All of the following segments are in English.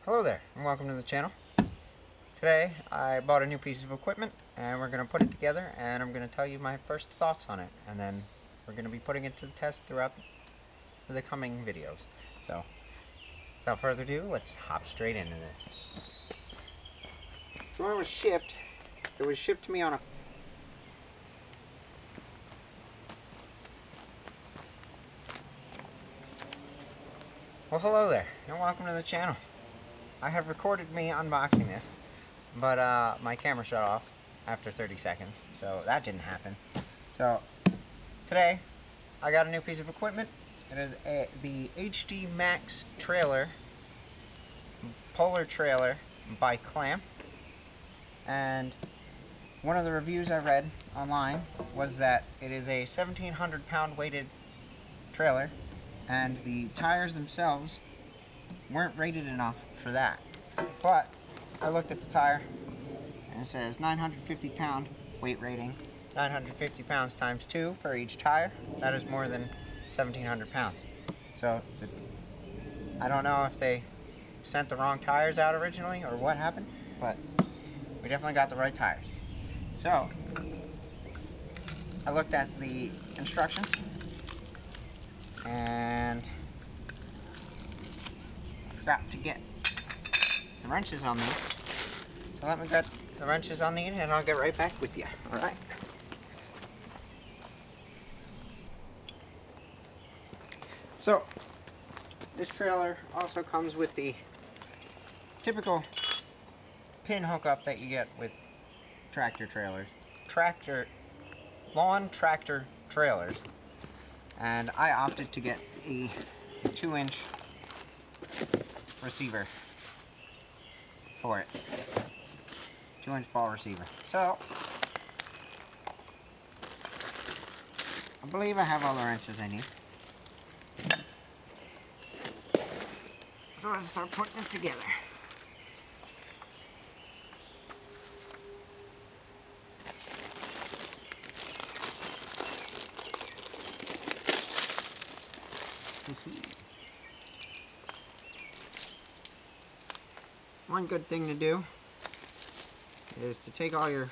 Hello there, and welcome to the channel. Today I bought a new piece of equipment and we're going to put it together, and I'm going to tell you my first thoughts on it, and then we're going to be putting it to the test throughout the coming videos. So without further ado, let's hop straight into this. So when it was shipped to me on a Well, hello there, and welcome to the channel. I have recorded me unboxing this, but my camera shut off after 30 seconds, so that didn't happen. So today I got a new piece of equipment. It is the HD Max trailer, polar trailer by Clamp. And one of the reviews I read online was that it is a 1,700 pound weighted trailer, and the tires themselves weren't rated enough for that. But I looked at the tire and it says 950 pound weight rating, 950 pounds times 2 for each tire. That is more than 1,700 pounds. So I don't know if they sent the wrong tires out originally or what happened, but we definitely got the right tires. So I looked at the instructions and I forgot to get the wrenches on these. So let me get the wrenches on these and I'll get right back with you. Alright. So this trailer also comes with the typical pin hookup that you get with tractor trailers. Lawn tractor trailers. And I opted to get a 2-inch receiver for it. 2-inch ball receiver. So I believe I have all the wrenches I need. So let's start putting it together. One good thing to do is to take all your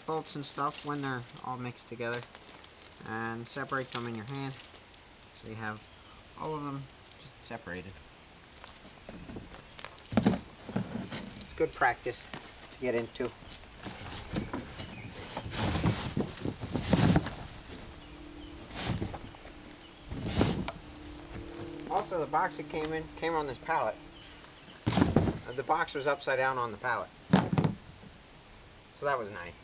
bolts and stuff when they're all mixed together and separate them in your hand so you have all of them just separated. It's good practice to get into. Also, the box it came in came on this pallet. The box was upside down on the pallet, so that was nice.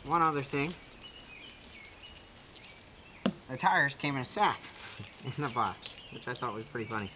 One other thing, the tires came in a sack in the box, which I thought was pretty funny.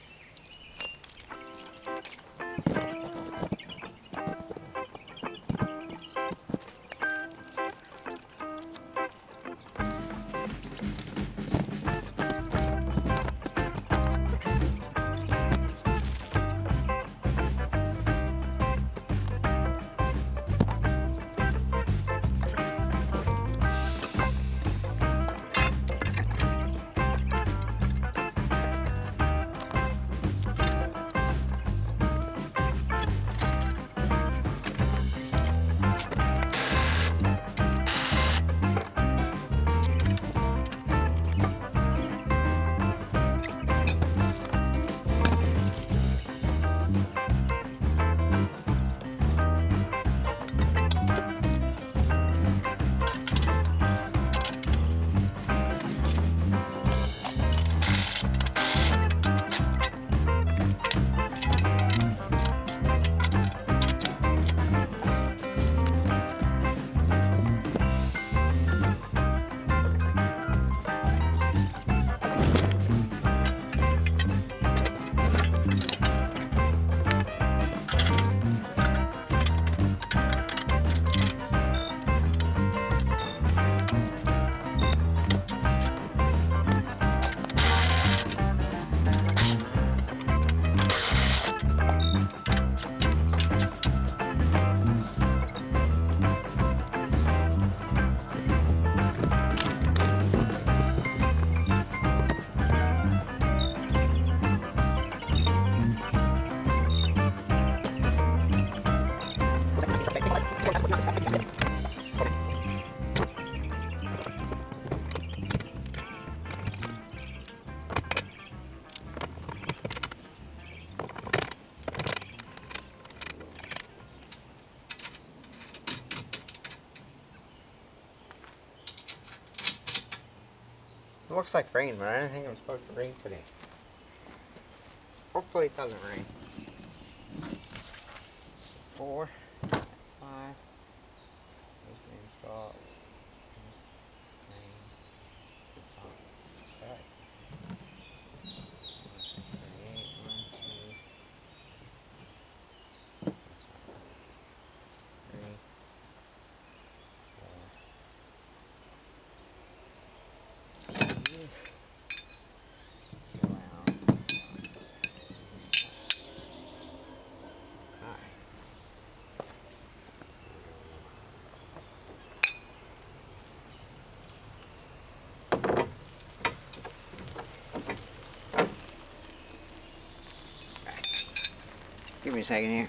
It looks like rain, but I didn't think it was supposed to rain today. Hopefully it doesn't rain. 4, 5. Salt. Rain. Salt. Okay. 3, 4. Give me a second here.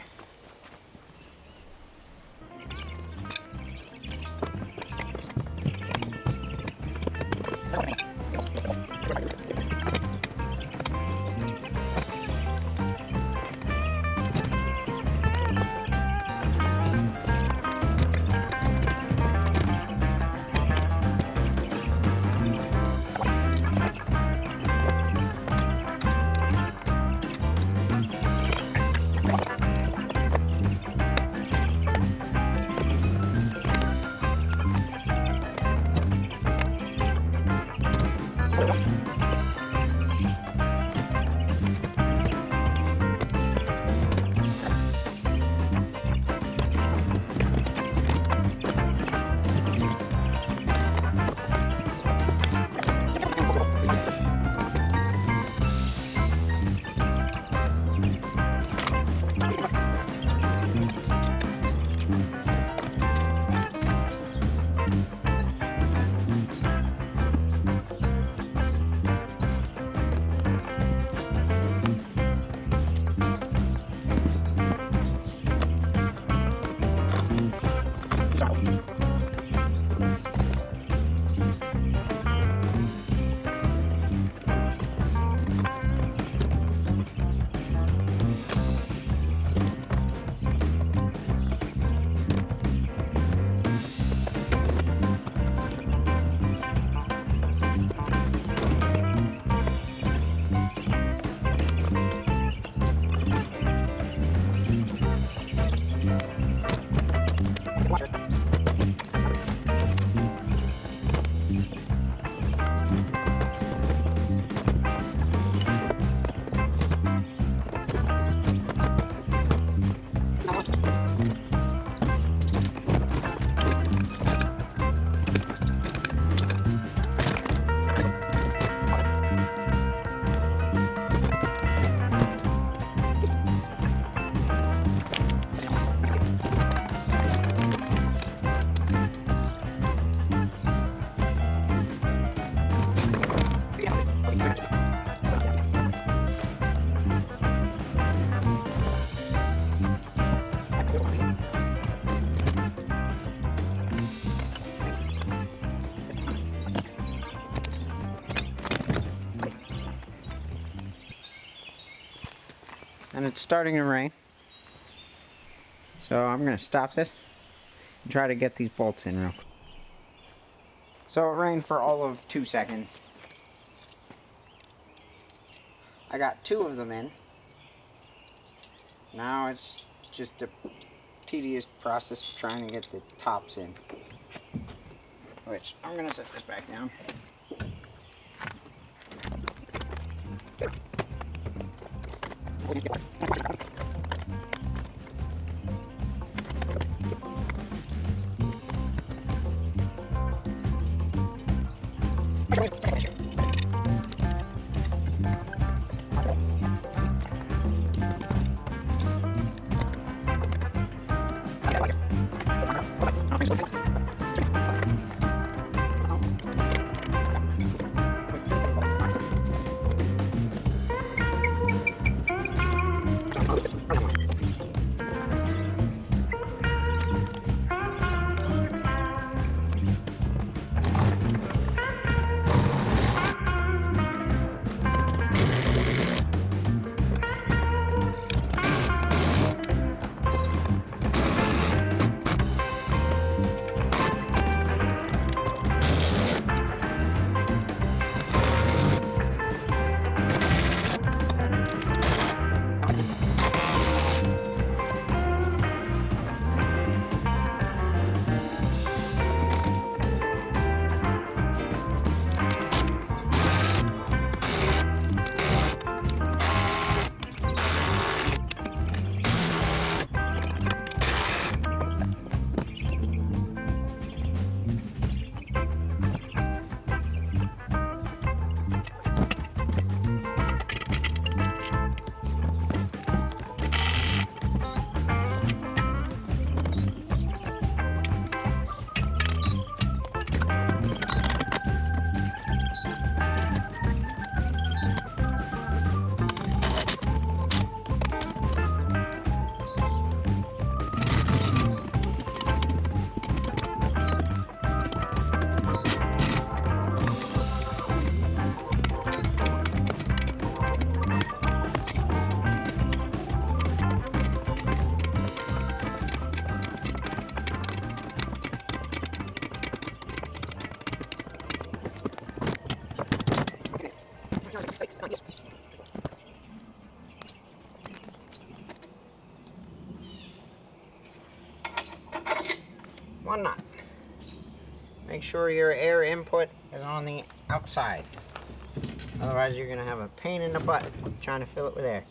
And it's starting to rain. So I'm going to stop this and try to get these bolts in real quick. So it rained for all of 2 seconds. I got 2 of them in. Now it's just a tedious process of trying to get the tops in. Which, I'm going to set this back down. one nut. Make sure your air input is on the outside. Otherwise you're gonna have a pain in the butt trying to fill it with air.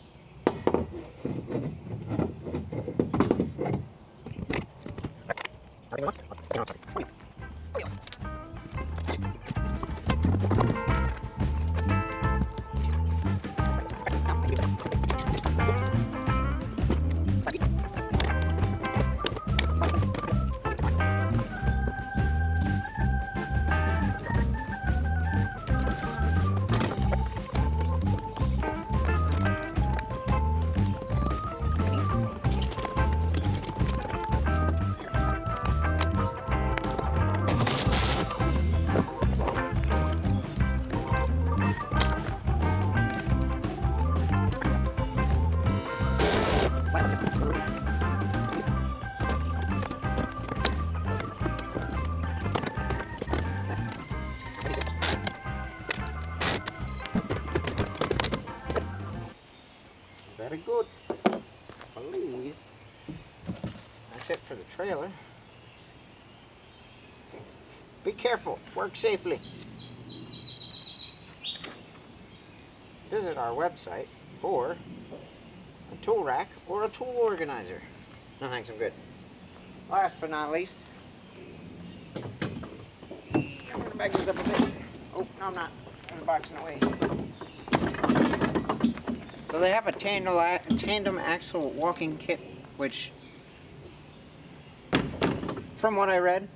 Very good. I believe that's it for the trailer. Be careful, work safely. Visit our website for a tool rack or a tool organizer. No thanks, I'm good. Last but not least, I'm gonna back this up a bit. Oh, no I'm not. I'm boxing away. So they have a tandem axle walking kit, which, from what I read,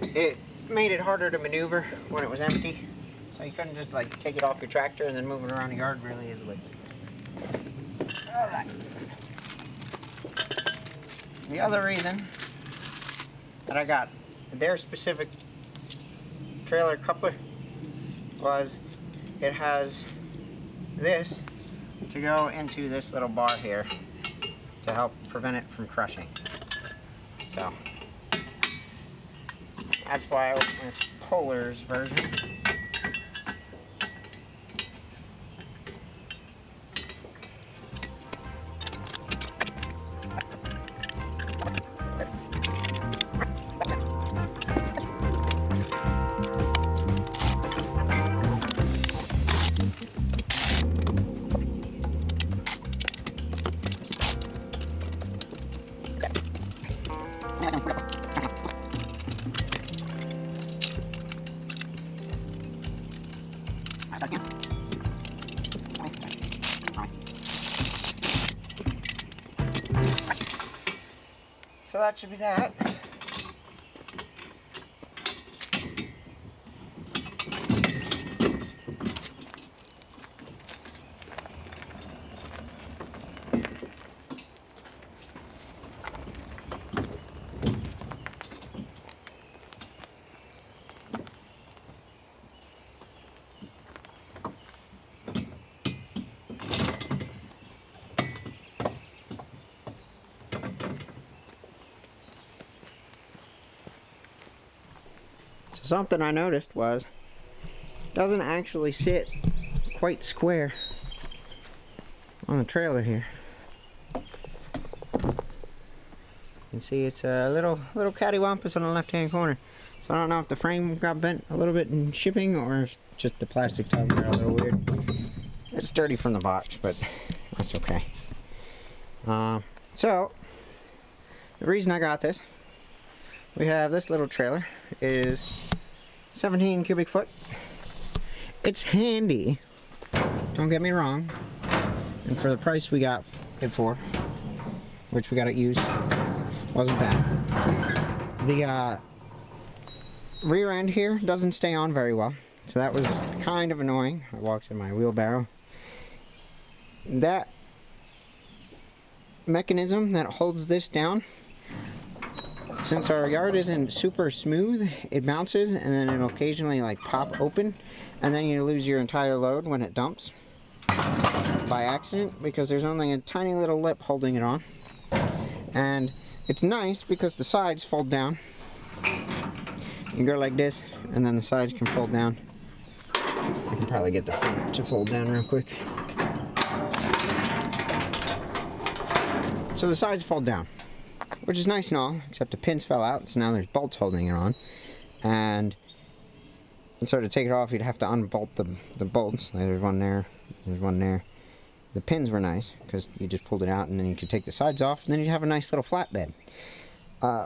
it made it harder to maneuver when it was empty. So you couldn't just like take it off your tractor and then move it around the yard really easily. Alright. The other reason that I got their specific trailer coupler was it has this to go into this little bar here to help prevent it from crushing. So that's why I went with Polar's version. So that should be that. Something I noticed was it doesn't actually sit quite square on the trailer here. You can see it's a little cattywampus on the left hand corner. So I don't know if the frame got bent a little bit in shipping or if just the plastic tubs are a little weird. It's dirty from the box, but that's okay. So the reason I got this, we have this little trailer is 17 cubic foot. It's handy, don't get me wrong, and for the price we got it for, which we got it used, wasn't bad. The rear end here doesn't stay on very well, so that was kind of annoying. I walked in my wheelbarrow. That mechanism that holds this down, since our yard isn't super smooth, it bounces and then it'll occasionally like pop open, and then you lose your entire load when it dumps by accident because there's only a tiny little lip holding it on. And it's nice because the sides fold down. You go like this and then the sides can fold down. I can probably get the front to fold down real quick. So So the sides fold down, which is nice and all, except the pins fell out, so now there's bolts holding it on. And so to take it off, you'd have to unbolt the bolts. There's one there, there's one there. The pins were nice, because you just pulled it out, and then you could take the sides off, and then you'd have a nice little flatbed.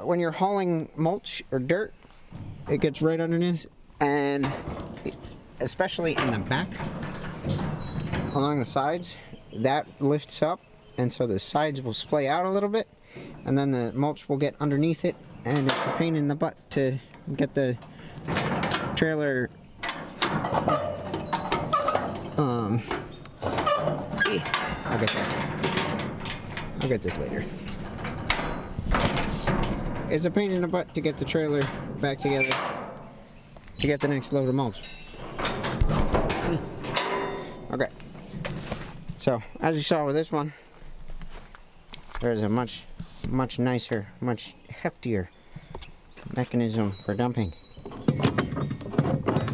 When you're hauling mulch or dirt, it gets right underneath, and especially in the back, along the sides, that lifts up, and so the sides will splay out a little bit, and then the mulch will get underneath it, and it's a pain in the butt to get the trailer I'll get that. I'll get this later. It's a pain in the butt to get the trailer back together to get the next load of mulch. Okay. So, as you saw with this one, there's a much nicer, much heftier mechanism for dumping.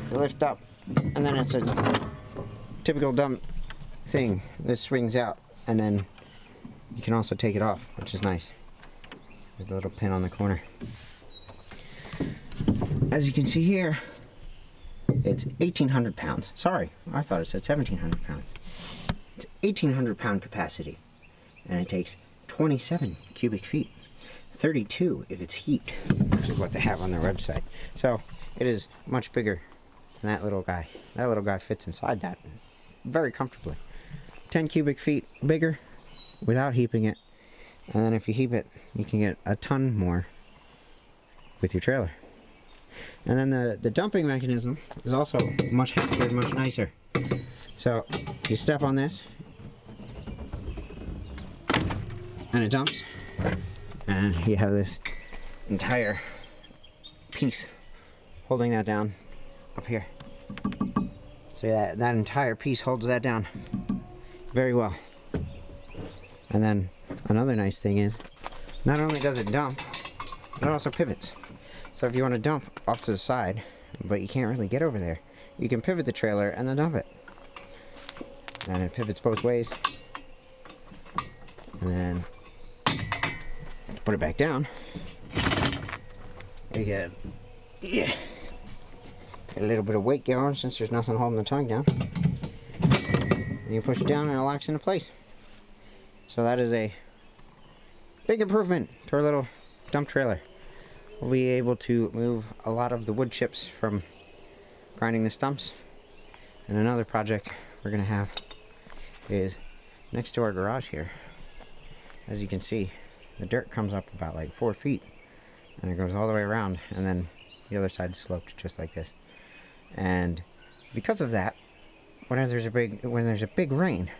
To lift up, and then it's a typical dump thing. This swings out, and then you can also take it off, which is nice. There's a little pin on the corner. As you can see here, it's 1,800 pounds. Sorry, I thought it said 1,700 pounds. It's 1,800 pound capacity, and it takes 27 cubic feet. 32 if it's heat, which is what they have on their website. So it is much bigger than that little guy. That little guy fits inside that very comfortably. 10 cubic feet bigger without heaping it, and then if you heap it, you can get a ton more with your trailer. And then the dumping mechanism is also much heavier, much nicer. So you step on this, and it dumps, and you have this entire piece holding that down up here. So that entire piece holds that down very well. And then another nice thing is, not only does it dump, it also pivots. So if you want to dump off to the side, but you can't really get over there, you can pivot the trailer and then dump it. And it pivots both ways. And then put it back down. You get a little bit of weight going since there's nothing holding the tongue down. And you push it down and it locks into place. So that is a big improvement to our little dump trailer. We'll be able to move a lot of the wood chips from grinding the stumps. And another project we're going to have is next to our garage here. As you can see, the dirt comes up about like 4 feet, and it goes all the way around, and then the other side is sloped just like this. And because of that, when there's a big rain,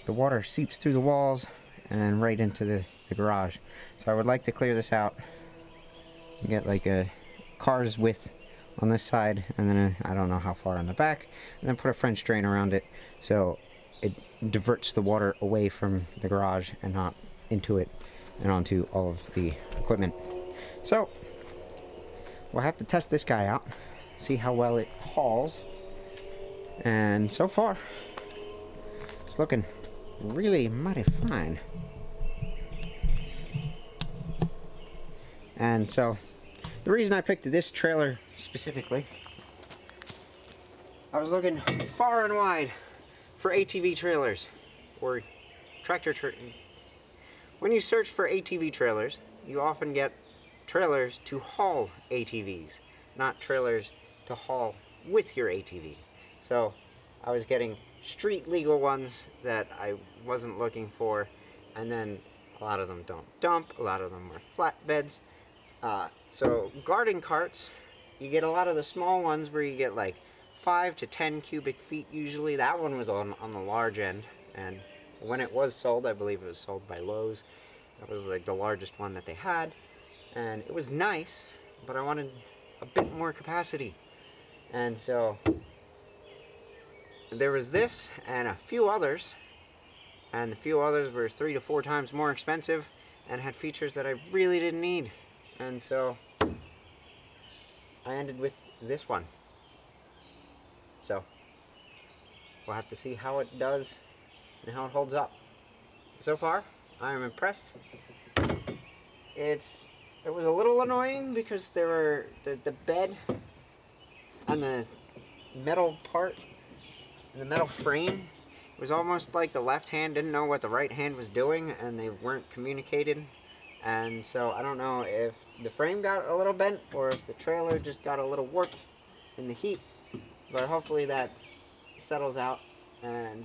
the water seeps through the walls and then right into the garage. So I would like to clear this out and get like a car's width on this side, and then I don't know how far on the back, and then put a French drain around it so it diverts the water away from the garage and not into it and onto all of the equipment. So we'll have to test this guy out, see how well it hauls, and so far it's looking really mighty fine. And so the reason I picked this trailer specifically, I was looking far and wide for ATV trailers or tractor When you search for ATV trailers, you often get trailers to haul ATVs, not trailers to haul with your ATV. So I was getting street legal ones that I wasn't looking for, and then a lot of them don't dump, a lot of them are flatbeds. So garden carts, you get a lot of the small ones where you get like 5 to 10 cubic feet usually. That one was on the large end, and when it was sold, I believe it was sold by Lowe's. That was like the largest one that they had, and it was nice, but I wanted a bit more capacity. And so there was this and a few others, and the few others were 3 to 4 times more expensive and had features that I really didn't need. And so I ended with this one. So we'll have to see how it does and how it holds up. So far, I'm impressed. It was a little annoying because there were the bed on the metal part, the metal frame, was almost like the left hand didn't know what the right hand was doing, and they weren't communicated. And so I don't know if the frame got a little bent or if the trailer just got a little warped in the heat, but hopefully that settles out and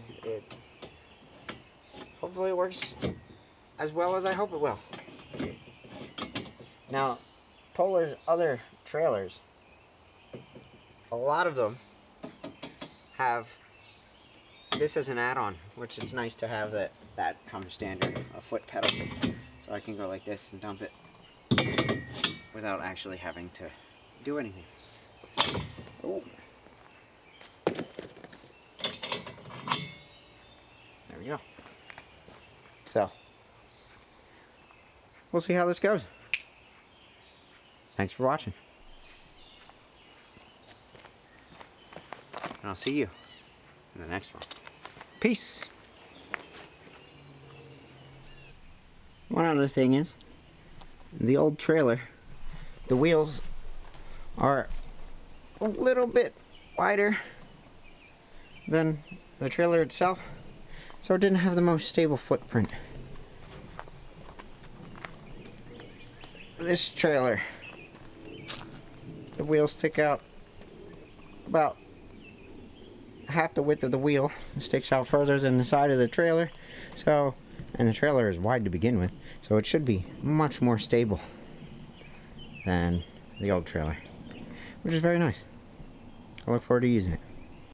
hopefully it works as well as I hope it will. Now, Polar's other trailers, a lot of them have this as an add-on, which it's nice to have that comes standard, a foot pedal, so I can go like this and dump it without actually having to do anything. Oh. There we go. So, we'll see how this goes. Thanks for watching. And I'll see you in the next one. Peace. One other thing is, the old trailer, the wheels are a little bit wider than the trailer itself, so it didn't have the most stable footprint. This trailer, the wheels stick out about half the width of the wheel. It sticks out further than the side of the trailer, so, and the trailer is wide to begin with, so it should be much more stable than the old trailer, which is very nice. I look forward to using it.